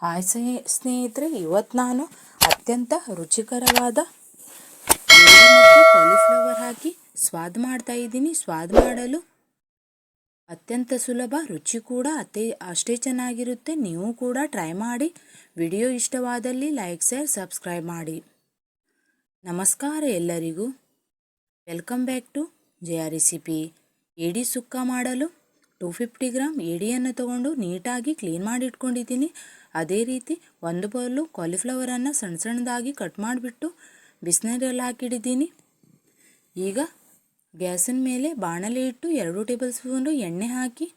Hi ಸ್ನೇಹಿತರೆ, ಇವತ್ತು ನಾನು ಅತ್ಯಂತ ರುಚಿಕರವಾದ ಈರುಳ್ಳಿ ಮತ್ತು ಕಾಲಿಫ್ಲವರ್ ಹಾಕಿ ಸ್ವಾದ್ ಮಾಡ್ತಾ ಇದ್ದೀನಿ. ಸ್ವಾದ್ ಮಾಡಲು ಅತ್ಯಂತ ಸುಲಭ, ರುಚಿ ಕೂಡ ಅಷ್ಟೇ ಚೆನ್ನಾಗಿರುತ್ತೆ. ನೀವು ಕೂಡ ಟ್ರೈ ಮಾಡಿ. ವಿಡಿಯೋ ಇಷ್ಟವಾದಲ್ಲಿ ಲೈಕ್, ಶೇರ್, ಸಬ್ಸ್ಕ್ರೈಬ್ ಮಾಡಿ. ನಮಸ್ಕಾರ ಎಲ್ಲರಿಗೂ. Welcome back to Jaya recipe. ಏಡಿ ಸುಕ್ಕ ಮಾಡಲು 250 ಗ್ರಾಮ್ ಏಡಿಯನ್ನು ತಗೊಂಡು ನೀಟಾಗಿ ಕ್ಲೀನ್ ಮಾಡಿ ಇಟ್ಕೊಂಡಿದ್ದೀನಿ. ಅದೇ ರೀತಿ ಒಂದು ಬೌಲು ಕಾಲಿಫ್ಲವರನ್ನು ಸಣ್ಣ ಸಣ್ಣದಾಗಿ ಕಟ್ ಮಾಡಿಬಿಟ್ಟು ಬಿಸಿನೀರಲ್ಲಿ ಹಾಕಿಟ್ಟಿದ್ದೀನಿ. ಈಗ ಗ್ಯಾಸಿನ ಮೇಲೆ ಬಾಣಲೆ ಇಟ್ಟು 2 ಟೇಬಲ್ ಸ್ಪೂನು ಎಣ್ಣೆ ಹಾಕಿ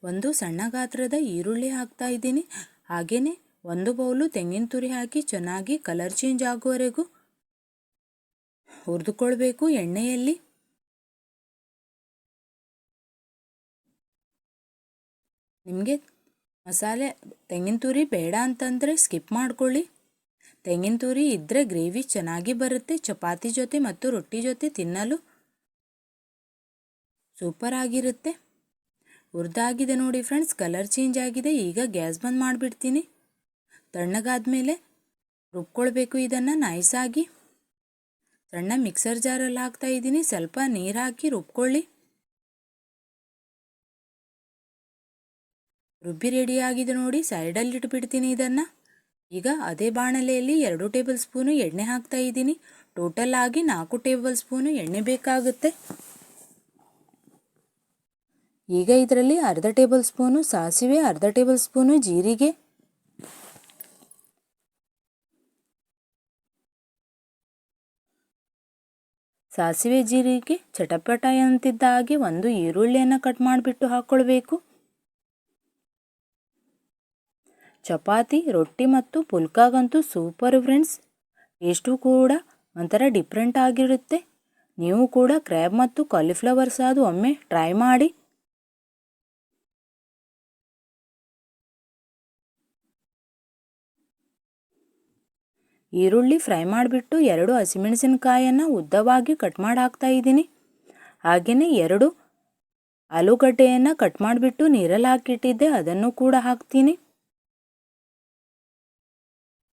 ಒಂದು ಸಣ್ಣ ಗಾತ್ರದ ಈರುಳ್ಳಿ ಹಾಕ್ತಾ ಇದ್ದೀನಿ. ಹಾಗೆಯೇ ಒಂದು ಬೌಲು ತೆಂಗಿನ ತುರಿ ಹಾಕಿ ಚೆನ್ನಾಗಿ ಕಲರ್ ಚೇಂಜ್ ಆಗುವವರೆಗೂ ಹುರಿದುಕೊಳ್ಬೇಕು ಎಣ್ಣೆಯಲ್ಲಿ. ನಿಮಗೆ ಮಸಾಲೆ ತೆಂಗಿನ ತುರಿ ಬೇಡ ಅಂತಂದರೆ ಸ್ಕಿಪ್ ಮಾಡ್ಕೊಳ್ಳಿ. ತೆಂಗಿನ ತುರಿ ಇದ್ದರೆ ಗ್ರೇವಿ ಚೆನ್ನಾಗಿ ಬರುತ್ತೆ. ಚಪಾತಿ ಜೊತೆ ಮತ್ತು ರೊಟ್ಟಿ ಜೊತೆ ತಿನ್ನಲು ಸೂಪರ್ ಆಗಿರುತ್ತೆ. ಹುರಿದಾಗಿದೆ ನೋಡಿ ಫ್ರೆಂಡ್ಸ್, ಕಲರ್ ಚೇಂಜ್ ಆಗಿದೆ. ಈಗ ಗ್ಯಾಸ್ ಬಂದ್ ಮಾಡಿಬಿಡ್ತೀನಿ. ತಣ್ಣಗಾದ್ಮೇಲೆ ರುಬ್ಕೊಳ್ಬೇಕು ಇದನ್ನು ನೈಸಾಗಿ. ಸಣ್ಣ ಮಿಕ್ಸರ್ ಜಾರಲ್ಲಿ ಹಾಕ್ತಾ ಇದ್ದೀನಿ. ಸ್ವಲ್ಪ ನೀರು ಹಾಕಿ ರುಬ್ಕೊಳ್ಳಿ. ರುಬ್ಬಿ ರೆಡಿ ಆಗಿದೆ ನೋಡಿ. ಸೈಡಲ್ಲಿ ಇಟ್ಬಿಡ್ತೀನಿ ಇದನ್ನು. ಈಗ ಅದೇ ಬಾಣಲೆಯಲ್ಲಿ 2 ಟೇಬಲ್ ಸ್ಪೂನು ಎಣ್ಣೆ ಹಾಕ್ತಾ ಇದ್ದೀನಿ. ಟೋಟಲ್ ಆಗಿ 4 ಟೇಬಲ್ ಸ್ಪೂನು ಎಣ್ಣೆ ಬೇಕಾಗುತ್ತೆ. ಈಗ ಇದರಲ್ಲಿ ಅರ್ಧ ಟೇಬಲ್ ಸ್ಪೂನು ಸಾಸಿವೆ, ಅರ್ಧ ಟೇಬಲ್ ಸ್ಪೂನು ಜೀರಿಗೆ, ಸಾಸಿವೆ ಜೀರಿಗೆ ಚಟಪಟ ಅಂತಿದ್ದ ಹಾಗೆ ಒಂದು ಈರುಳ್ಳಿಯನ್ನು ಕಟ್ ಮಾಡಿಬಿಟ್ಟು ಹಾಕ್ಕೊಳ್ಬೇಕು. ಚಪಾತಿ, ರೊಟ್ಟಿ ಮತ್ತು ಪುಲ್ಕಾಗಂತೂ ಸೂಪರ್ ಫ್ರೆಂಡ್ಸ್. ಟೇಸ್ಟು ಕೂಡ ಒಂಥರ ಡಿಫ್ರೆಂಟ್ ಆಗಿರುತ್ತೆ. ನೀವು ಕೂಡ ಕ್ರ್ಯಾಬ್ ಮತ್ತು ಕಾಲಿಫ್ಲವರ್ ಸಾದು ಒಮ್ಮೆ ಟ್ರೈ ಮಾಡಿ. ಈರುಳ್ಳಿ ಫ್ರೈ ಮಾಡಿಬಿಟ್ಟು 2 ಹಸಿಮೆಣಸಿನಕಾಯನ್ನು ಉದ್ದವಾಗಿ ಕಟ್ ಮಾಡಿ ಹಾಕ್ತಾ ಇದ್ದೀನಿ. ಹಾಗೆಯೇ 2 ಆಲೂಗಡ್ಡೆಯನ್ನು ಕಟ್ ಮಾಡಿಬಿಟ್ಟು ನೀರಲ್ಲಿ ಹಾಕಿಟ್ಟಿದ್ದೆ, ಅದನ್ನು ಕೂಡ ಹಾಕ್ತೀನಿ.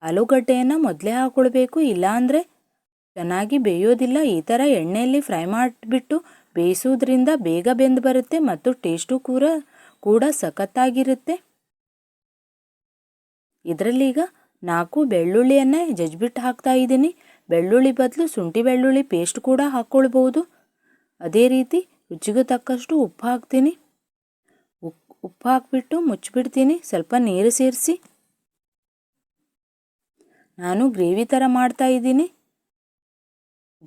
ಆಲೂಗಡ್ಡೆಯನ್ನು ಮೊದಲೇ ಹಾಕ್ಕೊಳ್ಬೇಕು, ಇಲ್ಲಾಂದರೆ ಚೆನ್ನಾಗಿ ಬೇಯೋದಿಲ್ಲ. ಈ ಥರ ಎಣ್ಣೆಯಲ್ಲಿ ಫ್ರೈ ಮಾಡಿಬಿಟ್ಟು ಬೇಯಿಸೋದ್ರಿಂದ ಬೇಗ ಬೆಂದು ಬರುತ್ತೆ ಮತ್ತು ಟೇಸ್ಟು ಕೂಡ ಸಖತ್ತಾಗಿರುತ್ತೆ. ಇದರಲ್ಲೀಗ 4 ಬೆಳ್ಳುಳ್ಳಿಯನ್ನು ಜಜ್ಜಿಬಿಟ್ಟು ಹಾಕ್ತಾ ಇದ್ದೀನಿ. ಬೆಳ್ಳುಳ್ಳಿ ಬದಲು ಶುಂಠಿ ಬೆಳ್ಳುಳ್ಳಿ ಪೇಸ್ಟ್ ಕೂಡ ಹಾಕ್ಕೊಳ್ಬೋದು. ಅದೇ ರೀತಿ ರುಚಿಗೆ ತಕ್ಕಷ್ಟು ಉಪ್ಪು ಹಾಕ್ತೀನಿ. ಉಪ್ಪು ಹಾಕಿಬಿಟ್ಟು ಮುಚ್ಚಿಬಿಡ್ತೀನಿ. ಸ್ವಲ್ಪ ನೀರು ಸೇರಿಸಿ. ನಾನು ಗ್ರೇವಿ ಥರ ಮಾಡ್ತಾ ಇದ್ದೀನಿ.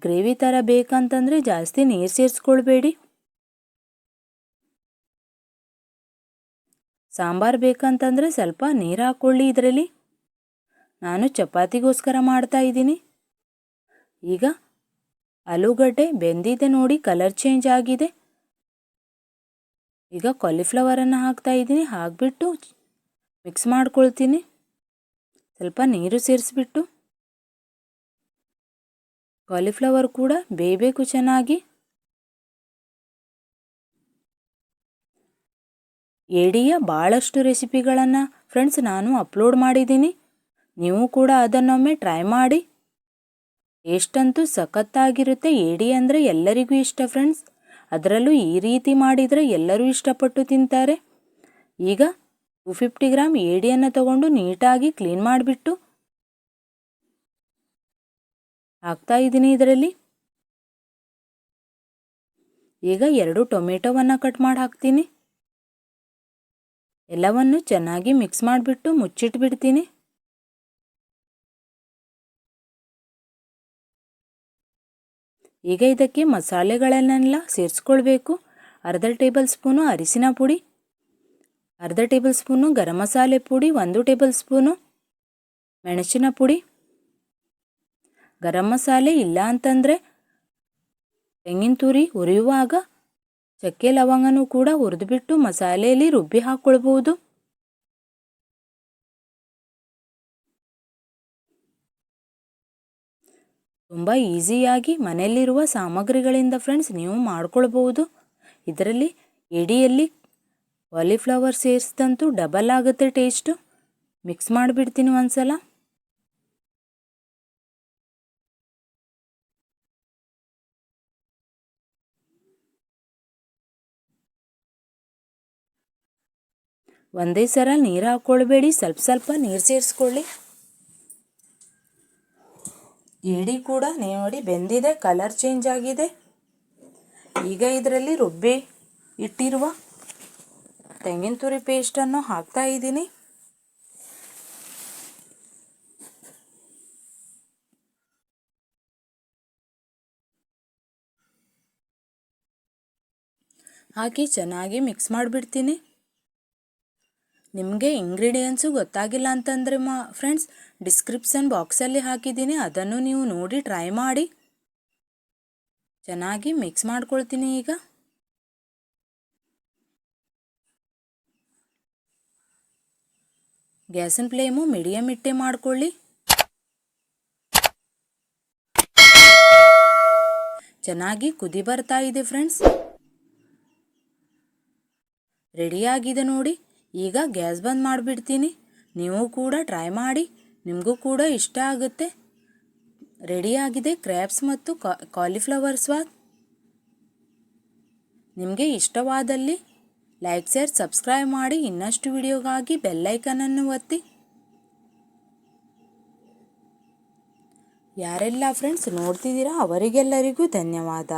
ಗ್ರೇವಿ ಥರ ಬೇಕಂತಂದರೆ ಜಾಸ್ತಿ ನೀರು ಸೇರಿಸ್ಕೊಳ್ಬೇಡಿ. ಸಾಂಬಾರು ಬೇಕಂತಂದರೆ ಸ್ವಲ್ಪ ನೀರು ಹಾಕ್ಕೊಳ್ಳಿ. ಇದರಲ್ಲಿ ನಾನು ಚಪಾತಿಗೋಸ್ಕರ ಮಾಡ್ತಾ ಇದ್ದೀನಿ. ಈಗ ಆಲೂಗಡ್ಡೆ ಬೆಂದಿದೆ ನೋಡಿ, ಕಲರ್ ಚೇಂಜ್ ಆಗಿದೆ. ಈಗ ಕಾಲಿಫ್ಲವರನ್ನು ಹಾಕ್ತಾ ಇದ್ದೀನಿ. ಹಾಕಿಬಿಟ್ಟು ಮಿಕ್ಸ್ ಮಾಡ್ಕೊಳ್ತೀನಿ. ಸ್ವಲ್ಪ ನೀರು ಸೇರಿಸ್ಬಿಟ್ಟು. ಕಾಲಿಫ್ಲವರ್ ಕೂಡ ಬೇಯಬೇಕು ಚೆನ್ನಾಗಿ. ಏಡಿಯ ಭಾಳಷ್ಟು ರೆಸಿಪಿಗಳನ್ನು ಫ್ರೆಂಡ್ಸ್ ನಾನು ಅಪ್ಲೋಡ್ ಮಾಡಿದ್ದೀನಿ. ನೀವು ಕೂಡ ಅದನ್ನೊಮ್ಮೆ ಟ್ರೈ ಮಾಡಿ. ಎಷ್ಟಂತೂ ಸಖತ್ತಾಗಿರುತ್ತೆ. ಏಡಿ ಅಂದರೆ ಎಲ್ಲರಿಗೂ ಇಷ್ಟ ಫ್ರೆಂಡ್ಸ್. ಅದರಲ್ಲೂ ಈ ರೀತಿ ಮಾಡಿದರೆ ಎಲ್ಲರೂ ಇಷ್ಟಪಟ್ಟು ತಿಂತಾರೆ. ಈಗ 250 ಗ್ರಾಮ್ ಏಡಿಯನ್ನು ತಗೊಂಡು ನೀಟಾಗಿ ಕ್ಲೀನ್ ಮಾಡಿಬಿಟ್ಟು ಹಾಕ್ತಾ ಇದ್ದೀನಿ ಇದರಲ್ಲಿ. ಈಗ 2 ಟೊಮೆಟೊವನ್ನು ಕಟ್ ಮಾಡಿ ಹಾಕ್ತೀನಿ. ಎಲ್ಲವನ್ನು ಚೆನ್ನಾಗಿ ಮಿಕ್ಸ್ ಮಾಡಿಬಿಟ್ಟು ಮುಚ್ಚಿಟ್ಬಿಡ್ತೀನಿ. ಈಗ ಇದಕ್ಕೆ ಮಸಾಲೆಗಳನ್ನೆಲ್ಲ ಸೇರಿಸ್ಕೊಳ್ಬೇಕು. ಅರ್ಧ ಟೇಬಲ್ ಸ್ಪೂನು ಅರಿಶಿನ ಪುಡಿ, ಅರ್ಧ ಟೇಬಲ್ ಸ್ಪೂನು ಗರಂ ಮಸಾಲೆ ಪುಡಿ, 1 ಟೇಬಲ್ ಸ್ಪೂನು ಮೆಣಸಿನ ಪುಡಿ. ಗರಂ ಮಸಾಲೆ ಇಲ್ಲ ಅಂತಂದರೆ ತೆಂಗಿನ ತುರಿ ಹುರಿಯುವಾಗ ಚಕ್ಕೆ ಲವಂಗನೂ ಕೂಡ ಹುರಿದುಬಿಟ್ಟು ಮಸಾಲೆಯಲ್ಲಿ ರುಬ್ಬಿ ಹಾಕ್ಕೊಳ್ಬೋದು. ತುಂಬ ಈಸಿಯಾಗಿ ಮನೆಯಲ್ಲಿರುವ ಸಾಮಗ್ರಿಗಳಿಂದ ಫ್ರೆಂಡ್ಸ್ ನೀವು ಮಾಡ್ಕೊಳ್ಬೋದು. ಇದರಲ್ಲಿ ಎಡಿಯಲ್ಲಿ ಕಾಲಿಫ್ಲವರ್ ಸೇರಿಸಿದಂತೂ ಡಬಲ್ ಆಗುತ್ತೆ ಟೇಸ್ಟು. ಮಿಕ್ಸ್ ಮಾಡಿಬಿಡ್ತೀನಿ ಒಂದ್ಸಲ. ಒಂದೇ ಸಲ ನೀರು ಹಾಕ್ಕೊಳ್ಬೇಡಿ, ಸ್ವಲ್ಪ ಸ್ವಲ್ಪ ನೀರು ಸೇರಿಸ್ಕೊಳ್ಳಿ. ಏಡಿ ಕೂಡ ನೋಡಿ ಬೆಂದಿದೆ, ಕಲರ್ ಚೇಂಜ್ ಆಗಿದೆ. ಈಗ ಇದರಲ್ಲಿ ರುಬ್ಬಿ ಇಟ್ಟಿರುವ ತೆಂಗಿನ ತುರಿ ಪೇಸ್ಟನ್ನು ಹಾಕ್ತಾ ಇದ್ದೀನಿ. ಹಾಕಿ ಚೆನ್ನಾಗಿ ಮಿಕ್ಸ್ ಮಾಡಿಬಿಡ್ತೀನಿ. ನಿಮಗೆ ಇಂಗ್ರೀಡಿಯೆಂಟ್ಸು ಗೊತ್ತಾಗಿಲ್ಲ ಅಂತಂದರೆ ಫ್ರೆಂಡ್ಸ್ ಡಿಸ್ಕ್ರಿಪ್ಷನ್ ಬಾಕ್ಸಲ್ಲಿ ಹಾಕಿದ್ದೀನಿ, ಅದನ್ನು ನೀವು ನೋಡಿ ಟ್ರೈ ಮಾಡಿ. ಚೆನ್ನಾಗಿ ಮಿಕ್ಸ್ ಮಾಡ್ಕೊಳ್ತೀನಿ. ಈಗ ಗ್ಯಾಸಿನ ಫ್ಲೇಮು ಮೀಡಿಯಮ್ ಇಟ್ಟೆ ಮಾಡ್ಕೊಳ್ಳಿ. ಚೆನ್ನಾಗಿ ಕುದಿ ಬರ್ತಾ ಇದೆ ಫ್ರೆಂಡ್ಸ್. ರೆಡಿಯಾಗಿದೆ ನೋಡಿ. ಈಗ ಗ್ಯಾಸ್ ಬಂದ್ ಮಾಡಿಬಿಡ್ತೀನಿ. ನೀವು ಕೂಡ ಟ್ರೈ ಮಾಡಿ, ನಿಮಗೂ ಕೂಡ ಇಷ್ಟ ಆಗುತ್ತೆ. ರೆಡಿಯಾಗಿದೆ ಕ್ರ್ಯಾಬ್ಸ್ ಮತ್ತು ಕಾಲಿಫ್ಲವರ್ ಸ್ವಾದ್. ನಿಮಗೆ ಇಷ್ಟವಾದಲ್ಲಿ ಲೈಕ್ ಶೇರ್ ಸಬ್ಸ್ಕ್ರೈಬ್ ಮಾಡಿ. ಇನ್ನಷ್ಟು ವಿಡಿಯೋಗಾಗಿ ಬೆಲ್ಲೈಕನನ್ನು ಒತ್ತಿ. ಯಾರೆಲ್ಲ ಫ್ರೆಂಡ್ಸ್ ನೋಡ್ತಿದ್ದೀರಾ ಅವರಿಗೆಲ್ಲರಿಗೂ ಧನ್ಯವಾದ.